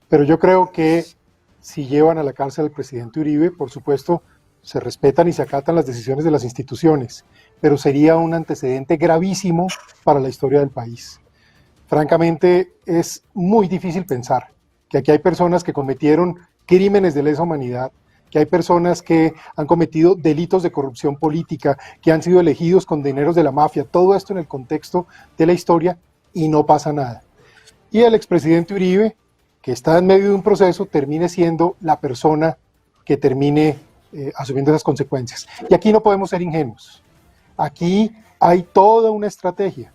Pero yo creo que si llevan a la cárcel al presidente Uribe, por supuesto, se respetan y se acatan las decisiones de las instituciones, pero sería un antecedente gravísimo para la historia del país. Francamente, es muy difícil pensar que aquí hay personas que cometieron crímenes de lesa humanidad, que hay personas que han cometido delitos de corrupción política, que han sido elegidos con dineros de la mafia, todo esto en el contexto de la historia, y no pasa nada. Y el expresidente Uribe, que está en medio de un proceso, termine siendo la persona que termine asumiendo esas consecuencias. Y aquí no podemos ser ingenuos. Aquí hay toda una estrategia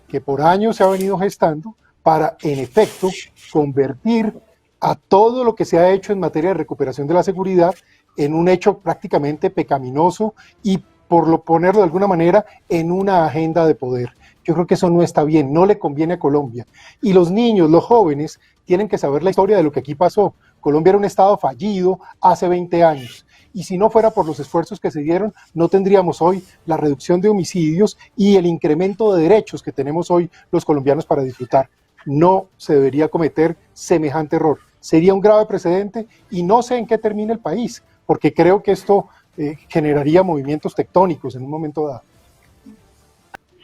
que por años se ha venido gestando para, en efecto, convertir a todo lo que se ha hecho en materia de recuperación de la seguridad en un hecho prácticamente pecaminoso y, ponerlo de alguna manera, en una agenda de poder. Yo creo que eso no está bien, no le conviene a Colombia. Y los niños, los jóvenes, tienen que saber la historia de lo que aquí pasó. Colombia era un estado fallido hace 20 años. Y si no fuera por los esfuerzos que se dieron, no tendríamos hoy la reducción de homicidios y el incremento de derechos que tenemos hoy los colombianos para disfrutar. No se debería cometer semejante error. Sería un grave precedente y no sé en qué termina el país, porque creo que esto generaría movimientos tectónicos en un momento dado.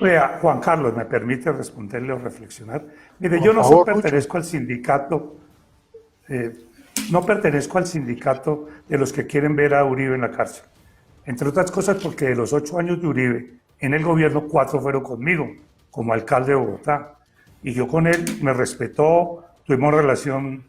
Vea, Juan Carlos, ¿me permite responderle o reflexionar? Mire, Por yo no favor, pertenezco al sindicato, no pertenezco al sindicato de los que quieren ver a Uribe en la cárcel. Entre otras cosas porque de los 8 años de Uribe en el gobierno, 4 fueron conmigo, como alcalde de Bogotá. Y yo con él me respetó, tuvimos relación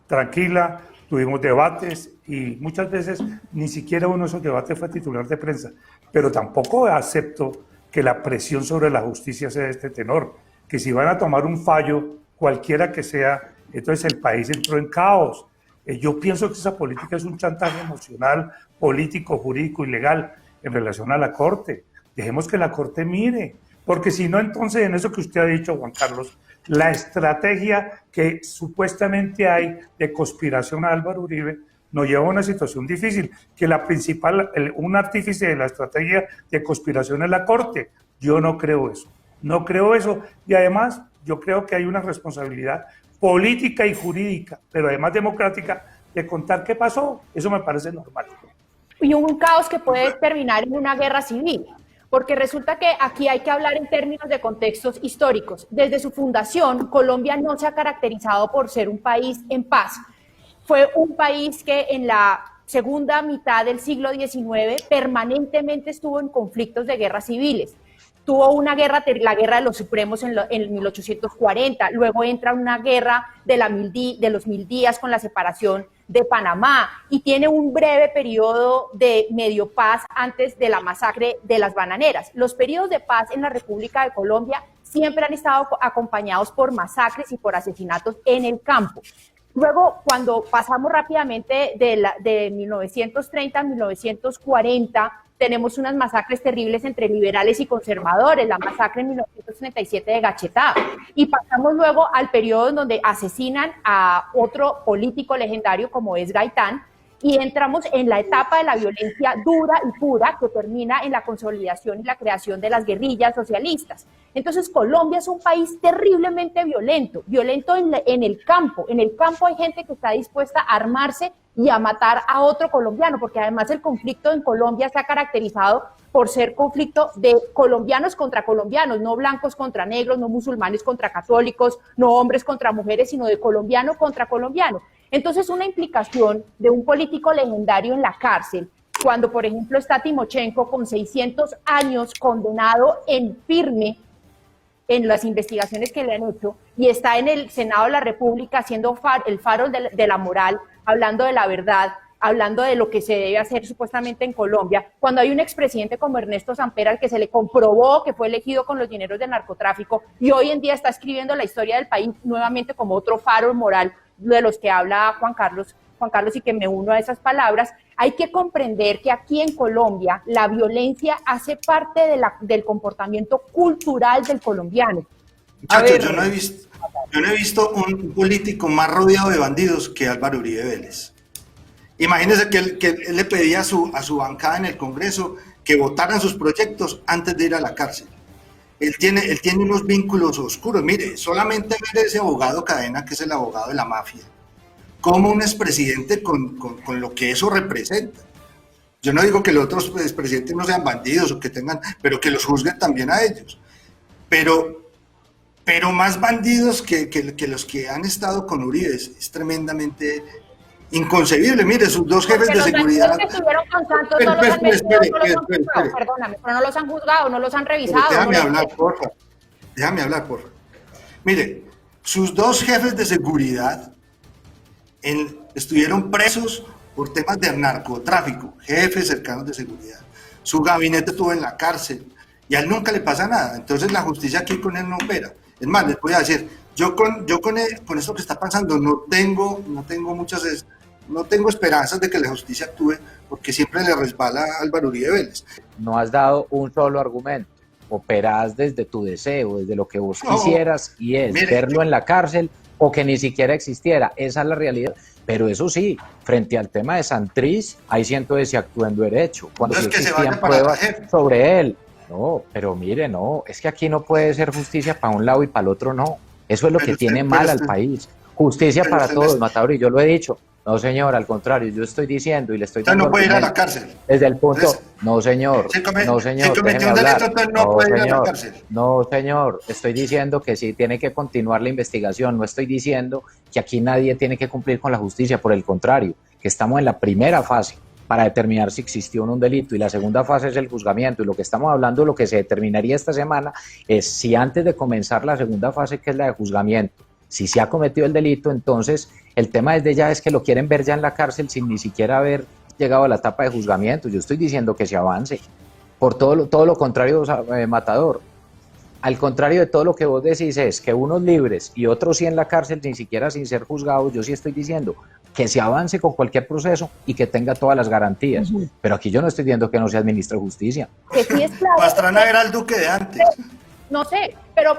tranquila, tuvimos debates y muchas veces ni siquiera uno de esos debates fue titular de prensa. Pero tampoco acepto que la presión sobre la justicia sea de este tenor, que si van a tomar un fallo, cualquiera que sea, entonces el país entró en caos. Yo pienso que esa política es un chantaje emocional, político, jurídico y legal en relación a la Corte. Dejemos que la Corte mire, porque si no, entonces en eso que usted ha dicho, Juan Carlos, la estrategia que supuestamente hay de conspiración a Álvaro Uribe nos lleva a una situación difícil, que la principal, un artífice de la estrategia de conspiración es la Corte. Yo no creo eso, no creo eso, y además yo creo que hay una responsabilidad política y jurídica, pero además democrática, de contar qué pasó. Eso me parece normal. Y un caos que puede terminar en una guerra civil, porque resulta que aquí hay que hablar en términos de contextos históricos. Desde su fundación, Colombia no se ha caracterizado por ser un país en paz. Fue un país que en la segunda mitad del siglo XIX permanentemente estuvo en conflictos de guerras civiles. Tuvo una guerra, la guerra de los Supremos en 1840, luego entra una guerra de los 1000 días con la separación de Panamá y tiene un breve periodo de medio paz antes de la masacre de las bananeras. Los periodos de paz en la República de Colombia siempre han estado acompañados por masacres y por asesinatos en el campo. Luego, cuando pasamos rápidamente de 1930 a 1940, tenemos unas masacres terribles entre liberales y conservadores, la masacre en 1937 de Gachetá, y pasamos luego al periodo en donde asesinan a otro político legendario como es Gaitán, y entramos en la etapa de la violencia dura y pura que termina en la consolidación y la creación de las guerrillas socialistas. Entonces Colombia es un país terriblemente violento en el campo. En el campo hay gente que está dispuesta a armarse y a matar a otro colombiano, porque además el conflicto en Colombia se ha caracterizado por ser conflicto de colombianos contra colombianos, no blancos contra negros, no musulmanes contra católicos, no hombres contra mujeres, sino de colombiano contra colombiano. Entonces, una implicación de un político legendario en la cárcel, cuando, por ejemplo, está Timochenko con 600 años condenado en firme en las investigaciones que le han hecho, y está en el Senado de la República haciendo el faro de la moral, hablando de la verdad, hablando de lo que se debe hacer supuestamente en Colombia, cuando hay un expresidente como Ernesto Samper al que se le comprobó que fue elegido con los dineros del narcotráfico y hoy en día está escribiendo la historia del país nuevamente como otro faro moral de los que habla Juan Carlos, y que me uno a esas palabras. Hay que comprender que aquí en Colombia la violencia hace parte del comportamiento cultural del colombiano. Muchachos, yo no he visto un político más rodeado de bandidos que Álvaro Uribe Vélez. Imagínense que él le pedía a su bancada en el Congreso que votaran sus proyectos antes de ir a la cárcel. Él tiene unos vínculos oscuros. Mire, solamente ver ese abogado Cadena, que es el abogado de la mafia, como un expresidente con lo que eso representa. Yo no digo que los otros expresidentes no sean bandidos o que tengan, pero que los juzguen también a ellos. Pero más bandidos que los que han estado con Uribe es tremendamente inconcebible. Mire, sus dos jefes de seguridad. Los que estuvieron con Santos no los han metido, perdóname, pero no los han juzgado, no los han revisado. Déjame hablar, porfa. Déjame hablar, porfa. Mire, sus dos jefes de seguridad estuvieron presos por temas de narcotráfico, jefes cercanos de seguridad. Su gabinete estuvo en la cárcel y a él nunca le pasa nada. Entonces la justicia aquí con él no opera. Es más, les voy a decir, yo con esto que está pasando no tengo esperanzas de que la justicia actúe, porque siempre le resbala a Álvaro Uribe Vélez. No has dado un solo argumento. Operás desde tu deseo, desde lo que vos quisieras, y es verlo en la cárcel o que ni siquiera existiera. Esa es la realidad. Pero eso sí, frente al tema de Santrich, ahí siento que se actúa en derecho. Cuando sí existían pruebas sobre él. No, pero mire, no, es que aquí no puede ser justicia para un lado y para el otro no. Eso es lo que tiene mal al país. Justicia para todos, Matador, y yo lo he dicho. No, señor, al contrario, yo estoy diciendo y le estoy dando. No puede ir a la cárcel. Desde el punto. No, señor. No, señor. Si cometió un delito, entonces no puede ir a la cárcel. No, señor. Estoy diciendo que sí tiene que continuar la investigación. No estoy diciendo que aquí nadie tiene que cumplir con la justicia. Por el contrario, que estamos en la primera fase para determinar si existió o no un delito, y la segunda fase es el juzgamiento, y lo que estamos hablando, lo que se determinaría esta semana, es si antes de comenzar la segunda fase, que es la de juzgamiento, si se ha cometido el delito, entonces el tema desde ya es que lo quieren ver ya en la cárcel sin ni siquiera haber llegado a la etapa de juzgamiento. Yo estoy diciendo que se avance, por todo lo contrario, Matador. Al contrario de todo lo que vos decís, es que unos libres y otros sí en la cárcel, ni siquiera sin ser juzgados. Yo sí estoy diciendo que se avance con cualquier proceso y que tenga todas las garantías. Pero aquí yo no estoy diciendo que no se administre justicia. Que sí es claro. Pastrana era el duque de antes. No sé, pero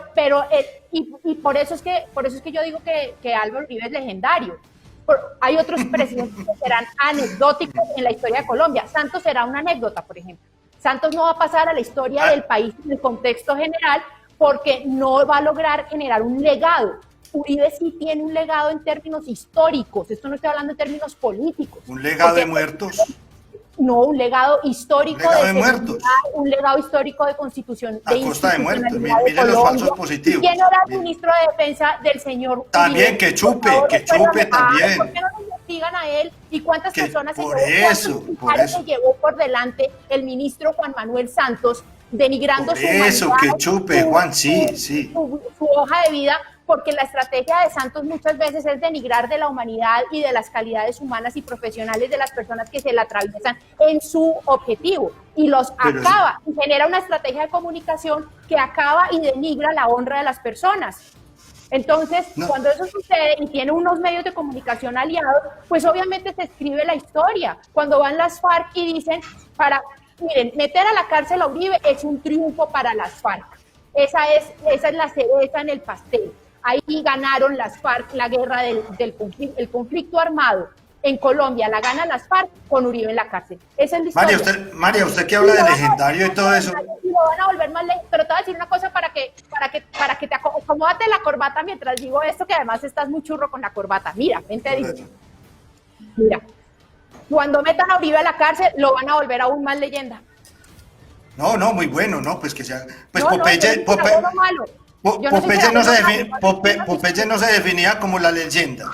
y por eso es que yo digo que Álvaro Uribe es legendario. Hay otros presidentes que serán anecdóticos en la historia de Colombia. Santos será una anécdota, por ejemplo. Santos no va a pasar a la historia del país en el contexto general porque no va a lograr generar un legado. Uribe sí tiene un legado en términos históricos, esto no estoy hablando en términos políticos. ¿Un legado de muertos? No, un legado histórico de muertos. Un legado histórico de constitución. A costa de muertos, miren los falsos positivos. ¿Quién era el ministro de Defensa del señor También, Uribe? que chupe también. ¿Por qué no lo investigan a él? ¿Y cuántas personas por eso. se llevó por delante el ministro Juan Manuel Santos, denigrando por eso, que chupe, Juan, sí. Su hoja de vida? Porque la estrategia de Santos muchas veces es denigrar de la humanidad y de las calidades humanas y profesionales de las personas que se la atraviesan en su objetivo, y los acaba, y genera una estrategia de comunicación que acaba y denigra la honra de las personas. Entonces, cuando eso sucede y tiene unos medios de comunicación aliados, pues obviamente se escribe la historia. Cuando van las FARC y dicen, miren, meter a la cárcel a Uribe es un triunfo para las FARC. Esa es la cereza en el pastel. Ahí ganaron las FARC la guerra el conflicto armado en Colombia, la ganan las FARC con Uribe en la cárcel. Esa es la historia. María, usted que habla de legendario y todo eso. Y lo van a volver más lejos, pero te voy a decir una cosa para que te acomódate la corbata mientras digo esto, que además estás muy churro con la corbata. Mira, vente, digo. Mira, cuando metan a Uribe a la cárcel, lo van a volver aún más leyenda. No, muy bueno, no, pues que sea. Pues Popeye no se definía como la leyenda.